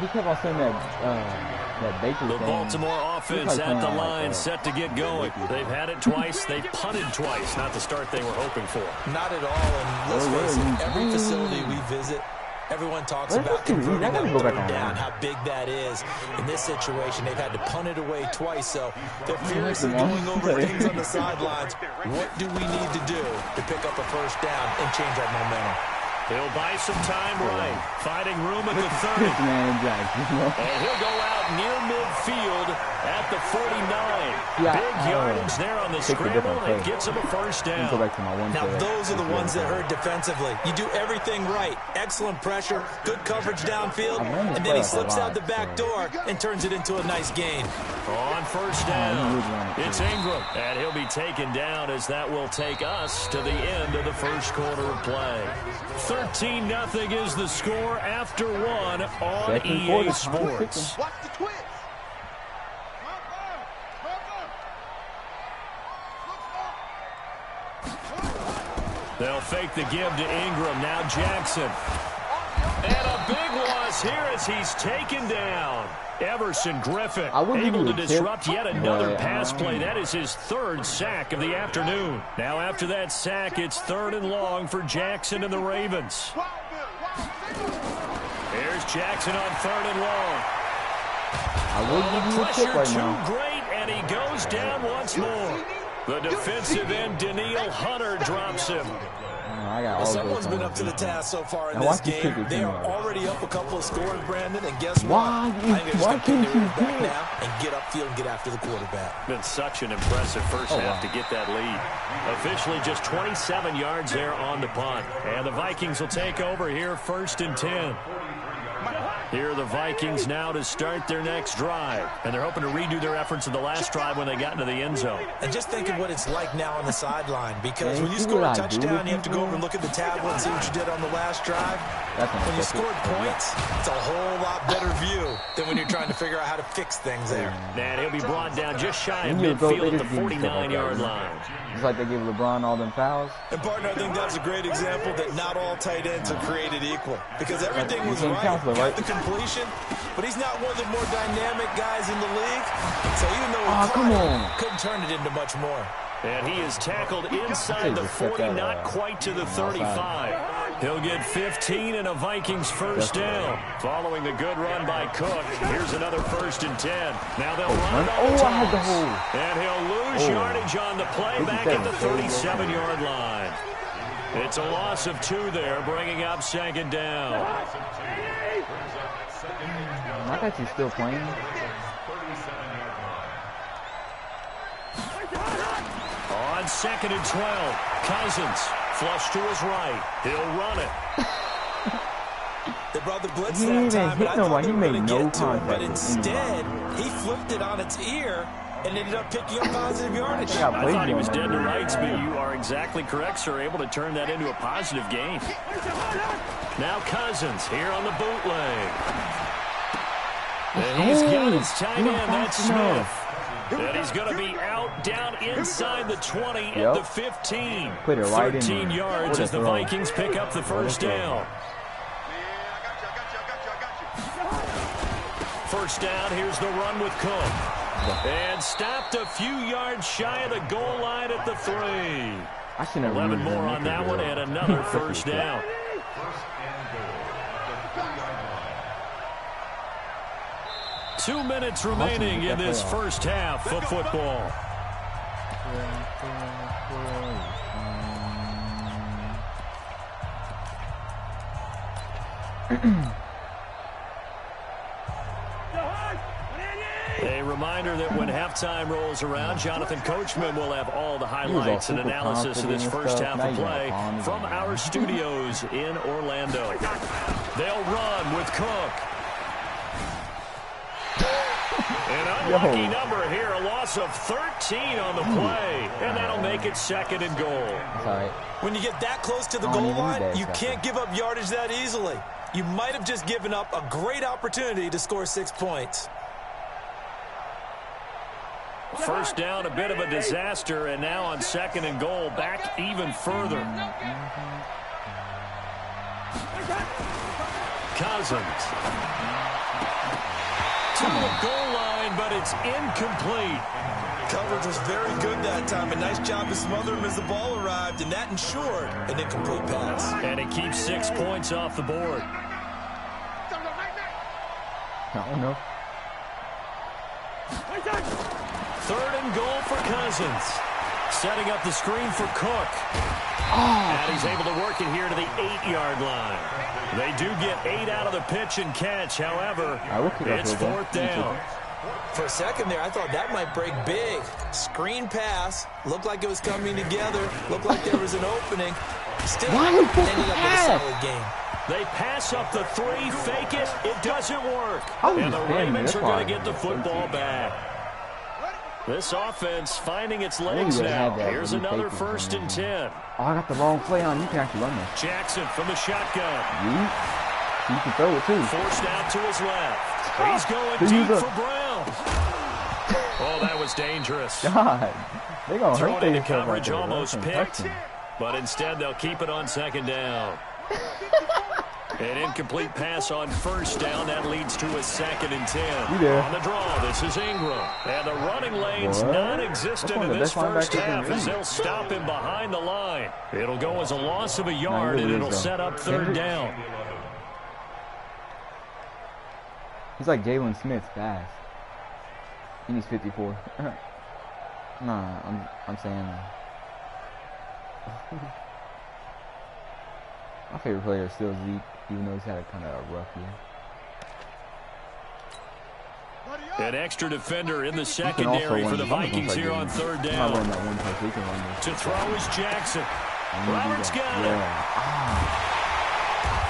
He kept on saying that the Baltimore offense at the line set to get going. They've had it twice. They've punted twice. Not the start they were hoping for. Not at all. And let's face it, every facility we visit, everyone talks about converting that 3rd down, how big that is. In this situation, they've had to punt it away twice, so they're furiously going over things on the sidelines. What do we need to do to pick up a first down and change our momentum? He'll buy some time right, finding room at the 30. And he'll go out near midfield at the 49. Big yardage there on the scramble, and it gets him a first down. Now, those are the ones that hurt defensively. You do everything right. Excellent pressure, good coverage downfield, and then he slips out the back door and turns it into a nice gain. On first down, it's Ingram, and he'll be taken down as that will take us to the end of the first quarter of play. 13-0 is the score after one on EA Sports. Watch the twist. They'll fake the give to Ingram. Now Jackson. And a big loss here as he's taken down. Everson Griffin able to disrupt yet another pass play. That is his 3rd sack of the afternoon. Now after that sack, it's 3rd and long for Jackson and the Ravens. Here's Jackson on 3rd and long. The pressure too great, and he goes down once more. The defensive end, Daniil Hunter, drops him. Someone's been up to the task so far in this game. They are already up a couple of scores, Brandon, and guess what? I think they're just going to put their back now and get upfield and get after the quarterback. Been such an impressive first half to get that lead. Officially just 27 yards there on the punt. And the Vikings will take over here 1st and 10. Here are the Vikings now to start their next drive. And they're hoping to redo their efforts in the last drive when they got into the end zone. And just think of what it's like now on the sideline. Because when you score a touchdown, you have to go over and look at the tablet and see what you did on the last drive. When you scored points, it's a whole lot better view than when you're trying to figure out how to fix things there. And he'll be brought down just shy of midfield at the 49-yard line. It's like they gave LeBron all them fouls. And, partner, I think that's a great example that not all tight ends are created equal. Because everything was right. Got the completion, but he's not one of the more dynamic guys in the league. So even though he couldn't turn it into much more. And he is tackled inside the 40, not quite to the 35. He'll get 15 and a Vikings first down. Following the good run by Cook, here's another 1st and 10. Now they'll run it on the toss. And he'll lose yardage on the play back at the 37-yard line. It's a loss of 2 there, bringing up 2nd down. I thought he's still playing. On 2nd and 12, Cousins flush to his right. He'll run it. They brought the blitz that time, but I thought they were going to get to it. But instead, he flipped it on its ear and ended up picking up positive yardage. I thought he was dead to rights, but you are exactly correct, sir. Able to turn that into a positive gain. Now Cousins here on the bootleg. And he's got his tight end, that's Smith. And he's going to be out down inside the 20 at the 15. 13 yards as the Vikings pick up the first down. First down, here's the run with Cook. And stopped a few yards shy of the goal line at the 3. 11 more on that one and another first down. Two minutes remaining in this first half of football. A reminder that when halftime rolls around, Jonathan Coachman will have all the highlights and analysis of this first half of play from our studios in Orlando. They'll run with Cook. An unlucky number here, a loss of 13 on the play, and that'll make it 2nd and goal. When you get that close to the goal line, you can't give up yardage that easily. You might have just given up a great opportunity to score 6 points. First down, a bit of a disaster, and now on 2nd and goal, back even further. Cousins. To the goal line, but it's incomplete. Coverage was very good that time. A nice job to smother him as the ball arrived, and that ensured an incomplete pass. And it keeps 6 points off the board. I don't know. 3rd and goal for Cousins. Setting up the screen for Cook. And he's able to work it here to the 8-yard line. They do get 8 out of the pitch and catch. However, it's 4th down. For a second there, I thought that might break big. Screen pass. Looked like it was coming together. Looked like there was an opening. Still ended up with a solid game. They pass up the 3, fake it. It doesn't work. And the Ravens are going to get the football back. This offense finding its legs now. Here's another 1st and 10. Oh, I got the wrong play on. You can actually run this. Jackson from the shotgun. You can throw it too. Forced out to his left. He's going deep for Brown. Oh, that was dangerous. God, they gonna hurt thrown into coverage, almost picked. But instead, they'll keep it on 2nd down. An incomplete pass on 1st down. That leads to a 2nd and 10. On the draw, this is Ingram. And the running lane's non-existent in this first half as they'll stop him behind the line. It'll go as a loss of a yard, and it'll set up 3rd down. He's like Jalen Smith fast. He needs 54. Nah, I'm saying my favorite player is still Zeke, even though he's had a kind of a rough year. An extra defender in the secondary for the Vikings here on 3rd down. To throw is Jackson. Roberts got it.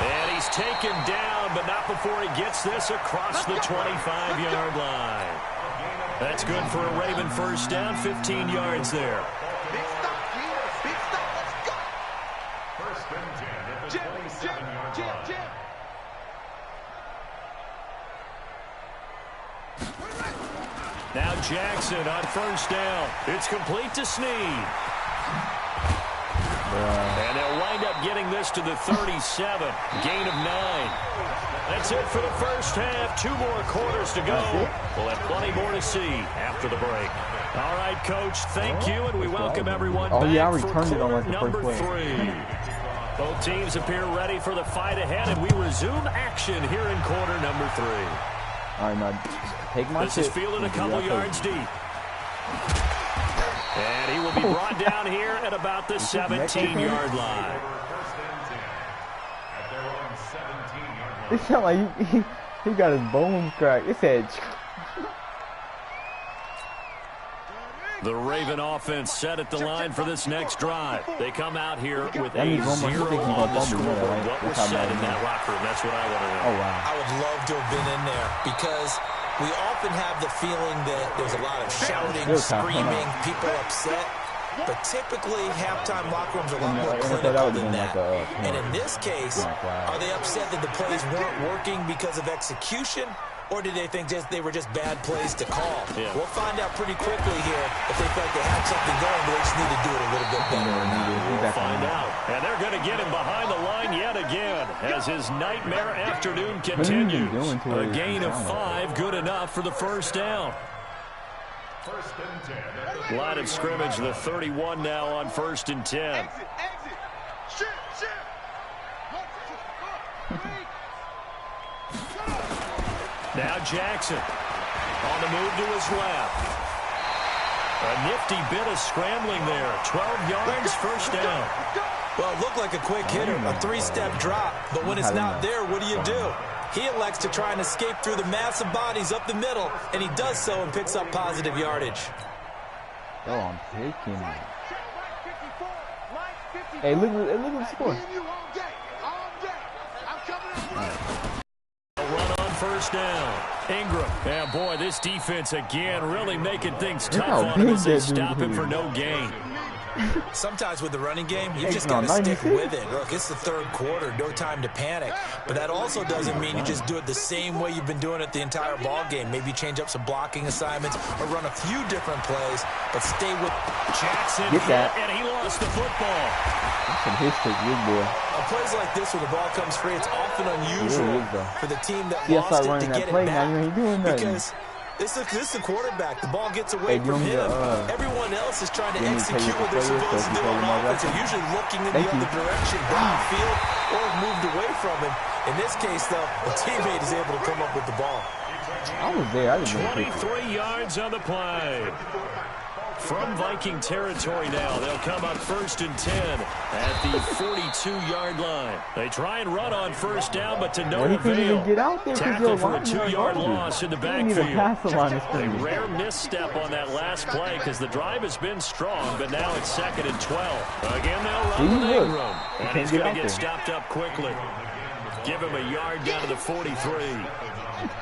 And he's taken down, but not before he gets this across the 25-yard line. That's good for a Raven first down, 15 yards there. Big stop here. Big stop. Let's go. First and 10 at the 27-yard line. Now Jackson on first down. It's complete to Snead. And they'll wind up getting this to the 37. Gain of 9. That's it for the first half. 2 more quarters to go. We'll have plenty more to see after the break. All right, Coach, thank you, and we welcome everyone back for quarter number 3. Both teams appear ready for the fight ahead, and we resume action here in quarter number 3. All right, now take my This is fielded a couple yards deep. And he will be brought down here at about the 17-yard line. It sounded like he got his bones cracked. It said... The Raven offense set at the line for this next drive. They come out here with a 0 on the scoreboard. What was said in that locker room? That's what I want to know. Oh, wow. I would love to have been in there because we often have the feeling that there's a lot of shouting, screaming, people upset. But typically, halftime locker rooms are a lot more clinical than that. And in this case, are they upset that the plays weren't working because of execution? Or did they think they were just bad plays to call? Yeah. We'll find out pretty quickly here if they feel like they had something going, but they just need to do it a little bit better. We'll find out. And they're going to get him behind the line yet again as his nightmare afternoon continues. A gain of 5, good enough for the first down. First and 10. Line of scrimmage, the 31 now on first and 10. Exit. Shoot. Now Jackson on the move to his left. A nifty bit of scrambling there. 12 yards, first down. Well, it looked like a quick hitter, a 3-step drop. But when it's not there, what do? He elects to try and escape through the massive bodies up the middle, and he does so and picks up positive yardage. Oh, I'm taking it. Hey, look at the score. First down. Ingram. Yeah, boy, this defense again really making things tough on him as they stop him for no gain. Sometimes with the running game, you just got to stick with it. Look, it's the third quarter, no time to panic. But that also doesn't mean you just do it the same way you've been doing it the entire ball game. Maybe change up some blocking assignments or run a few different plays, but stay with Jackson. Get that. And he lost the football. That's some history, good boy. On plays like this, when the ball comes free, it's often unusual for the team that lost it to get it back. Because this is the quarterback. The ball gets away from him. Everyone else is trying to execute what they're supposed to do on offense. They're usually looking in the other direction, downfield, or moved away from him. In this case, though, the teammate is able to come up with the ball. I was there. I didn't 23 yards on the play. From Viking territory now, they'll come up first and 10 at the 42-yard line. They try and run on first down, but to no avail. Tackle for a 2-yard loss in the backfield. A rare misstep on that last play because the drive has been strong, but now it's 2nd and 12. Again, they'll run with Ingram, and he's going to get stopped up quickly. Give him a yard down to the 43.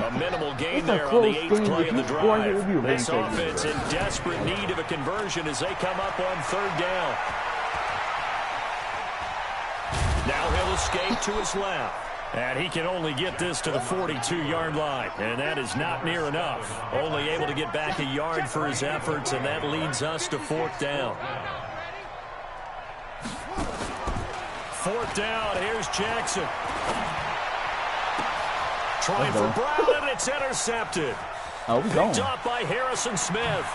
A minimal gain there on the 8th play of the drive. This offense in desperate need of a conversion as they come up on 3rd down. Now he'll escape to his left. And he can only get this to the 42-yard line. And that is not near enough. Only able to get back a yard for his efforts, and that leads us to 4th down. 4th down, here's Jackson. Trying for Brown, and it's intercepted. Picked up by Harrison Smith.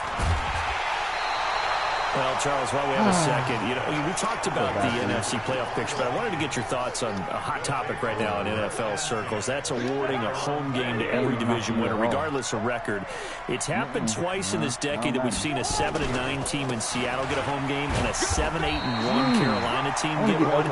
Well, Charles, while we have a second, we talked about the NFC playoff picture, but I wanted to get your thoughts on a hot topic right now in NFL circles. That's awarding a home game to every division winner, regardless of record. It's happened twice in this decade that we've seen a 7-9 team in Seattle get a home game and a 7-8-1 Carolina team get one.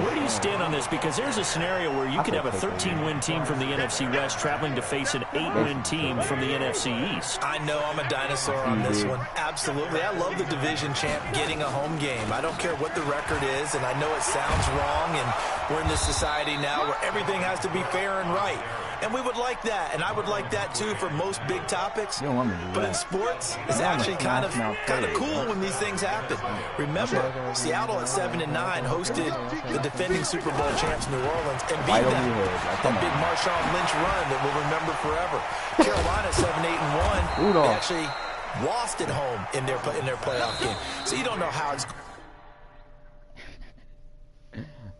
Where do you stand on this? Because there's a scenario where you could have a 13-win team from the NFC West traveling to face an 8-win team from the NFC East. I know I'm a dinosaur on this one. Absolutely. I love the division division champ getting a home game. I don't care what the record is, and I know it sounds wrong, and we're in this society now where everything has to be fair and right. And we would like that, and I would like that too for most big topics. But in sports, it's actually kind of cool when these things happen. Remember, Seattle at 7-9 hosted the defending Super Bowl champs New Orleans and beat them. That big Marshawn Lynch run that we'll remember forever. Carolina 7-8-1. They actually lost at home in their playoff game. So you don't know how it's.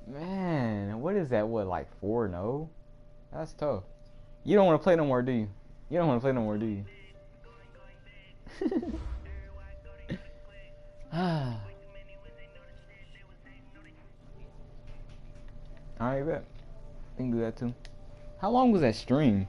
Man, what is that? What, like 4-0? That's tough. You don't want to play no more, do you? You don't want to play no more, do you? Alright, bet. We can do that too. How long was that stream?